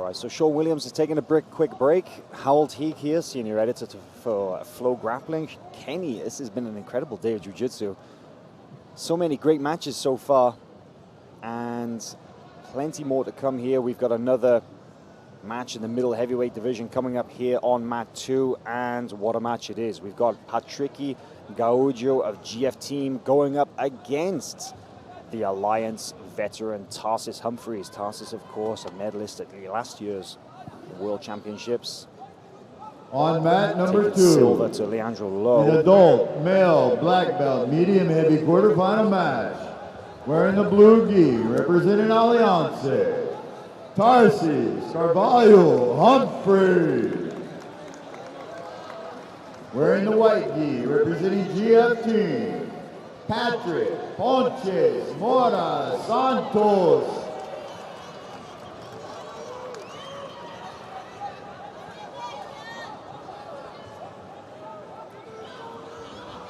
right, so Sean Williams is taking a quick break. Howell Teague here, senior editor for Flow Grappling. Kenny, this has been an incredible day of Jiu-Jitsu. So many great matches so far, and plenty more to come here. We've got another match in the middle heavyweight division coming up here on mat 2, and what a match it is. We've got Patricky Gaudio of GF Team going up against the Alliance veteran Tarsis Humphreys. Tarsis, of course, a medalist at last year's World Championships. On mat number 2, silver to Leandro Lowe. The adult male black belt medium heavy quarterfinal match. Wearing the blue gi, representing Alliance, Tarsis Carvalho Humphreys. Wearing the white gi, representing GF Team, Patrick Ponches Mora Santos.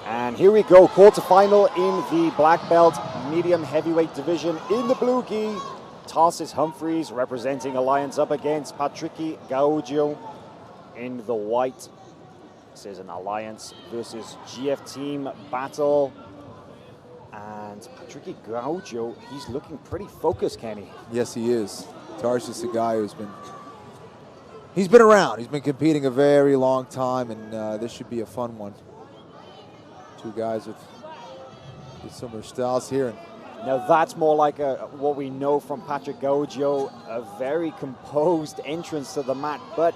And here we go, quarterfinal in the black belt medium heavyweight division. In the blue gi, Tarsis Humphreys representing Alliance up against Patricky Gaudio in the white. This is an Alliance versus GF Team battle. And Patricky Gaudio, he's looking pretty focused, Kenny. Yes, he is. Tarsis is a guy who's been around. He's been competing a very long time, and this should be a fun one. Two guys with similar styles here. Now that's more like what we know from Patrick Gaudio, a very composed entrance to the mat, but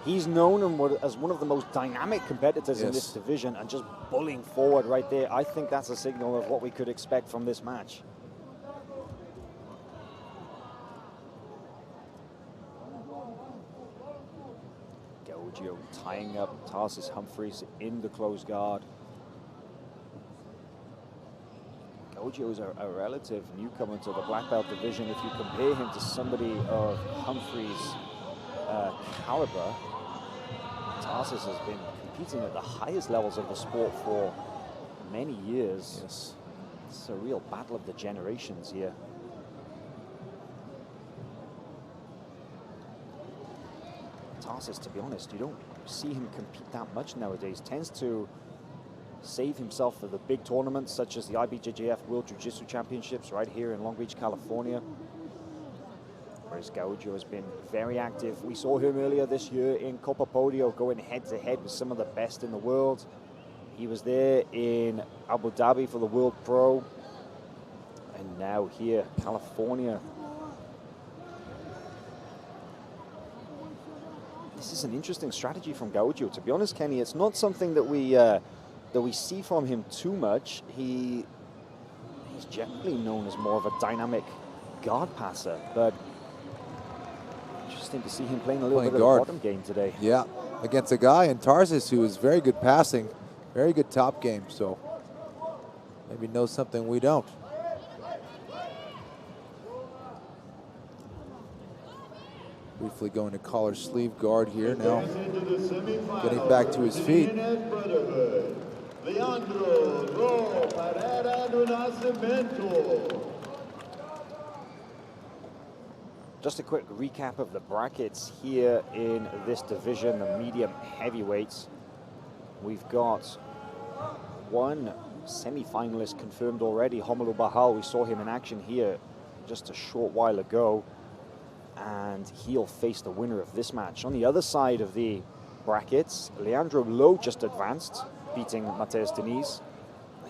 he's known as one of the most dynamic competitors in this division, and just bullying forward right there. I think that's a signal of what we could expect from this match. Gaudio tying up Tarsis Humphreys in the closed guard. Gaudio is a relative newcomer to the black belt division. If you compare him to somebody of Humphreys' caliber, Tarsis has been competing at the highest levels of the sport for many years. Yes. It's a real battle of the generations here. Tarsis, to be honest, you don't see him compete that much nowadays. Tends to save himself for the big tournaments such as the IBJJF World Jiu-Jitsu Championships right here in Long Beach, California. Whereas Gaudio has been very active. We saw him earlier this year in Copa Podio going head-to-head with some of the best in the world. He was there in Abu Dhabi for the World Pro. And now here, California. This is an interesting strategy from Gaudio. To be honest, Kenny, it's not something that we see from him too much. He's generally known as more of a dynamic guard passer, but interesting to see him playing a little bit of the bottom game today. Yeah, against a guy in Tarsis who is very good passing, very good top game, so maybe knows something we don't. Briefly going to collar sleeve guard here now, getting back to his feet. Leandro Lowe Pereira do Nascimento. Just a quick recap of the brackets here in this division, the medium heavyweights. We've got one semi-finalist confirmed already, Romulo Barral. We saw him in action here just a short while ago, and he'll face the winner of this match. On the other side of the brackets, Leandro Lowe just advanced, beating Mateus Diniz.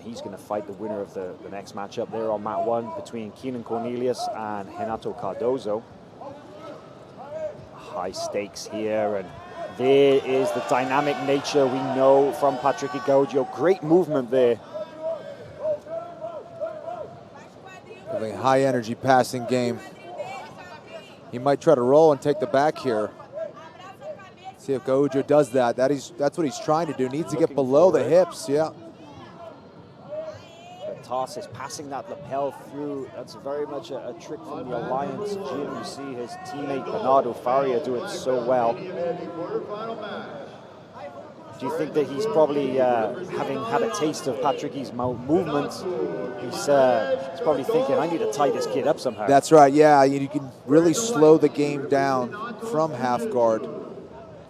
He's going to fight the winner of the next matchup there on mat 1 between Keenan Cornelius and Renato Cardozo. High stakes here, and there is the dynamic nature we know from Patricky Gaudio. Great movement there. Having a high energy passing game. He might try to roll and take the back here. See if Gaudio does that. That's what he's trying to do. Needs to get below the hips, yeah. Tarsis passing that lapel through. That's very much a trick from the Alliance gym. You see his teammate Bernardo Faria do it so well. Do you think that he's probably, having had a taste of Patrick's movements, he's probably thinking, I need to tie this kid up somehow? That's right, yeah. You can really slow the game down from half guard.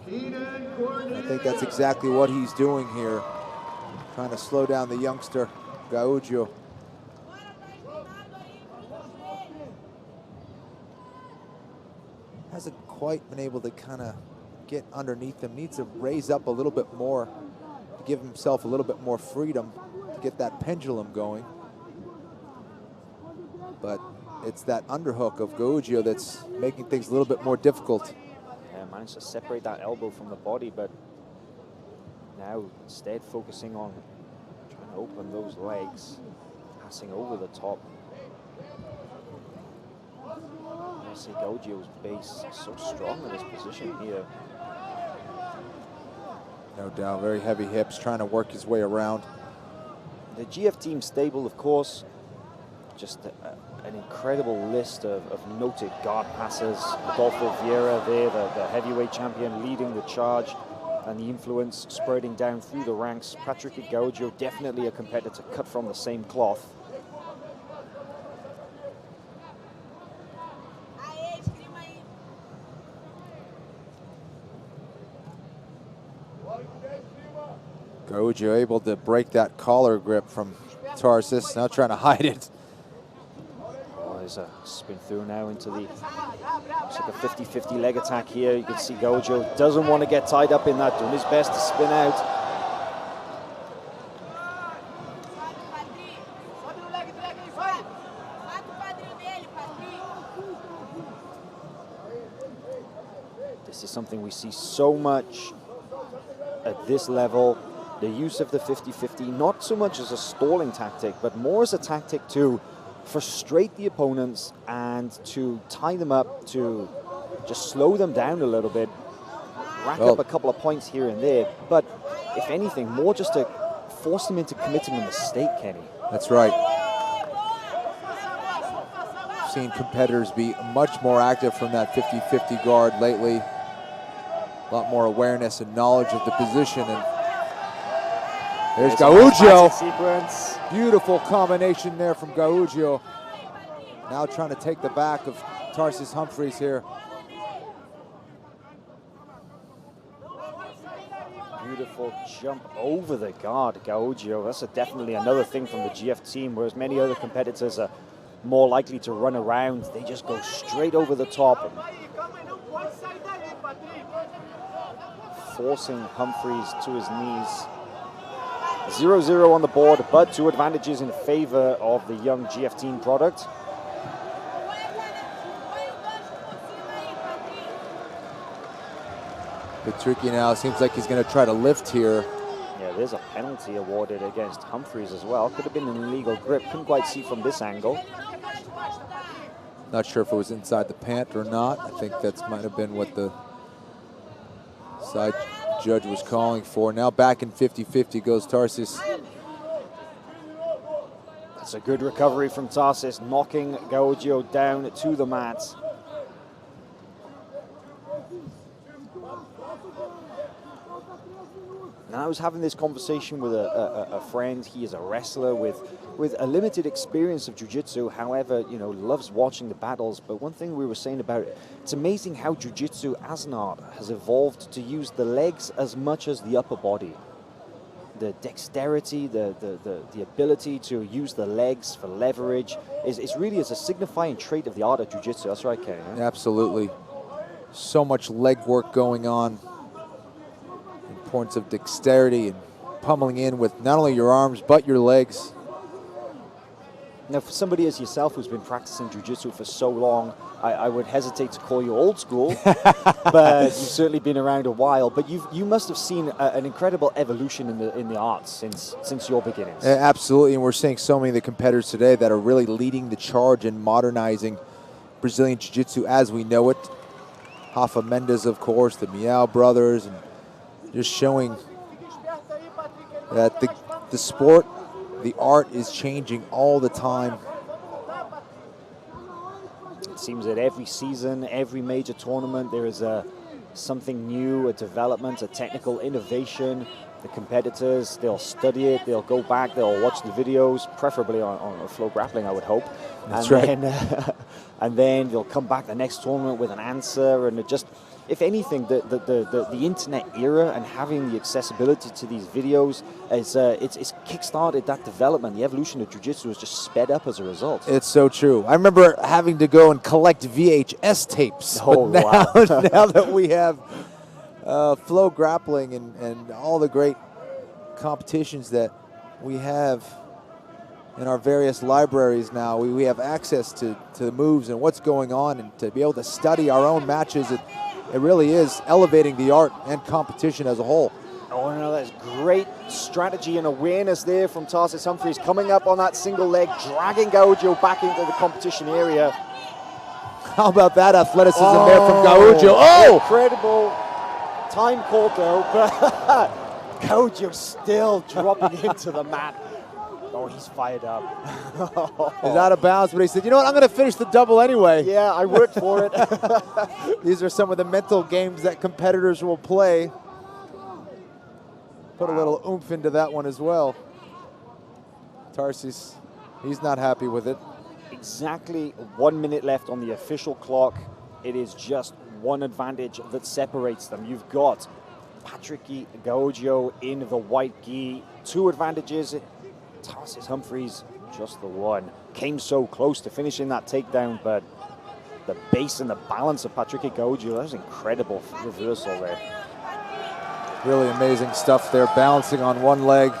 I think that's exactly what he's doing here, trying to slow down the youngster, Gaudio. Hasn't quite been able to kind of get underneath him. Needs to raise up a little bit more to give himself a little bit more freedom to get that pendulum going. But it's that underhook of Gaudio that's making things a little bit more difficult. Yeah, managed to separate that elbow from the body, but now instead focusing on trying to open those legs, passing over the top. I see Gaudio's base so strong in this position here. No doubt, very heavy hips, trying to work his way around. The GF team stable, of course, just an incredible list of noted guard passers. Adolfo Vieira there, the heavyweight champion, leading the charge, and the influence spreading down through the ranks. Patrick Gaudio, definitely a competitor cut from the same cloth. Gaudio able to break that collar grip from Tarsis, now trying to hide it. Oh, there's a spin through now into the, looks like a 50-50 leg attack here. You can see Gaudio doesn't want to get tied up in that, doing his best to spin out. This is something we see so much at this level. The use of the 50-50, not so much as a stalling tactic, but more as a tactic to frustrate the opponents and to tie them up, to just slow them down a little bit, rack up a couple of points here and there, but if anything, more just to force them into committing a mistake, Kenny. That's right. I've seen competitors be much more active from that 50-50 guard lately. A lot more awareness and knowledge of the position. And there's Gaudio. Beautiful combination there from Gaudio. Now trying to take the back of Tarsis Humphreys here. Beautiful jump over the guard, Gaudio. That's definitely another thing from the GF team, whereas many other competitors are more likely to run around. They just go straight over the top, and forcing Humphreys to his knees. 0-0 on the board, but 2 advantages in favor of the young GF team product. Bit tricky now. Seems like he's going to try to lift here. Yeah, there's a penalty awarded against Humphreys as well. Could have been an illegal grip. Couldn't quite see from this angle. Not sure if it was inside the pant or not. I think that might have been what the side judge was calling for. Now back in 50-50 goes Tarsis. That's a good recovery from Tarsis, knocking Gaudio down to the mat. And I was having this conversation with a friend. He is a wrestler with a limited experience of jiu-jitsu. However, you know, loves watching the battles. But one thing we were saying about it, it's amazing how jiu-jitsu as an art has evolved to use the legs as much as the upper body. The dexterity, the ability to use the legs for leverage is really as a signifying trait of the art of jiu-jitsu. That's right, Kenny. Huh? Absolutely. So much leg work going on. Importance of dexterity and pummeling in with not only your arms but your legs. Now, for somebody as yourself who's been practicing jiu-jitsu for so long, I would hesitate to call you old school, but you've certainly been around a while. But you must have seen an incredible evolution in the arts since your beginnings. Absolutely, and we're seeing so many of the competitors today that are really leading the charge in modernizing Brazilian jiu-jitsu as we know it. Rafa Mendes, of course, the Miao brothers, and just showing that the sport, the art is changing all the time. It seems that every season, every major tournament, there is something new, a development, a technical innovation. The competitors, they'll study it, they'll go back, they'll watch the videos, preferably on Flow Grappling, I would hope. That's and right. Then, and then they'll come back the next tournament with an answer, and it just, if anything, the internet era and having the accessibility to these videos, it's kickstarted that development. The evolution of Jiu-Jitsu has just sped up as a result. It's so true. I remember having to go and collect VHS tapes. Oh, but now, wow. now that we have Flow Grappling and all the great competitions that we have in our various libraries now, we have access to the moves and what's going on, and to be able to study our own matches. It really is elevating the art and competition as a whole. Oh, no, that's great strategy and awareness there from Tarsis Humphreys, coming up on that single leg, dragging Gaudio back into the competition area. How about that athleticism there from Gaudio? Oh! Incredible time called though, but Gaudio still dropping into the mat. Oh, he's fired up. He's out of bounds, but he said, you know what, I'm going to finish the double anyway. Yeah, I worked for it. These are some of the mental games that competitors will play. Put a little oomph into that one as well. Tarsis, he's not happy with it. Exactly 1 minute left on the official clock. It is just one advantage that separates them. You've got Patrick Gaudio in the white gi. 2 advantages. Tarsis Humphreys, just the one. Came so close to finishing that takedown, but the base and the balance of Patrick Gaudio, that was incredible reversal there. Really amazing stuff there, balancing on one leg,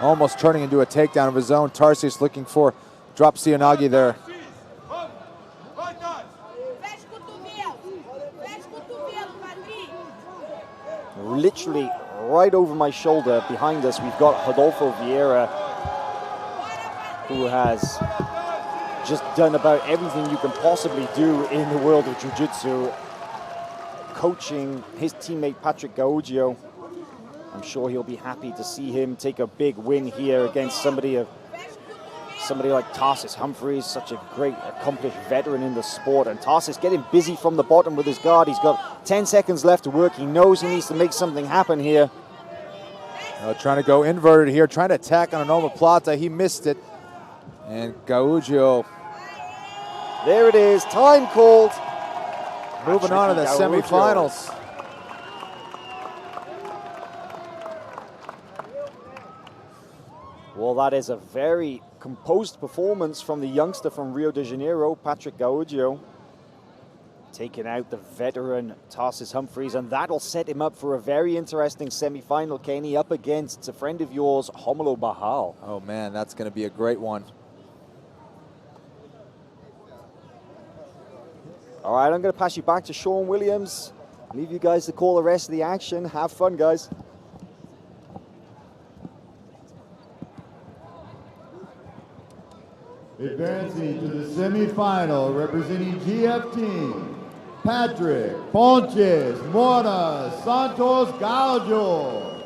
almost turning into a takedown of his own. Tarsis looking for drop Sionagi there. Literally right over my shoulder behind us, we've got Rodolfo Vieira, who has just done about everything you can possibly do in the world of Jiu-Jitsu, coaching his teammate Patrick Gaudio. I'm sure he'll be happy to see him take a big win here against somebody like Tarsis Humphreys, such a great, accomplished veteran in the sport. And Tarsis getting busy from the bottom with his guard. He's got 10 seconds left to work. He knows he needs to make something happen here. Trying to go inverted here, trying to attack on an omoplata. He missed it. And Gaudio. There it is, time called. Moving on to the semifinals. Well, that is a very composed performance from the youngster from Rio de Janeiro, Patrick Gaudio, taking out the veteran Tarsis Humphreys, and that'll set him up for a very interesting semi-final, Kenny, up against a friend of yours, Romulo Barral. Oh man, that's going to be a great one. All right, I'm going to pass you back to Sean Williams. Leave you guys to call the rest of the action. Have fun, guys. Advancing to the semifinal, representing GF team, Patrick Ponches Mora Santos Gaudio.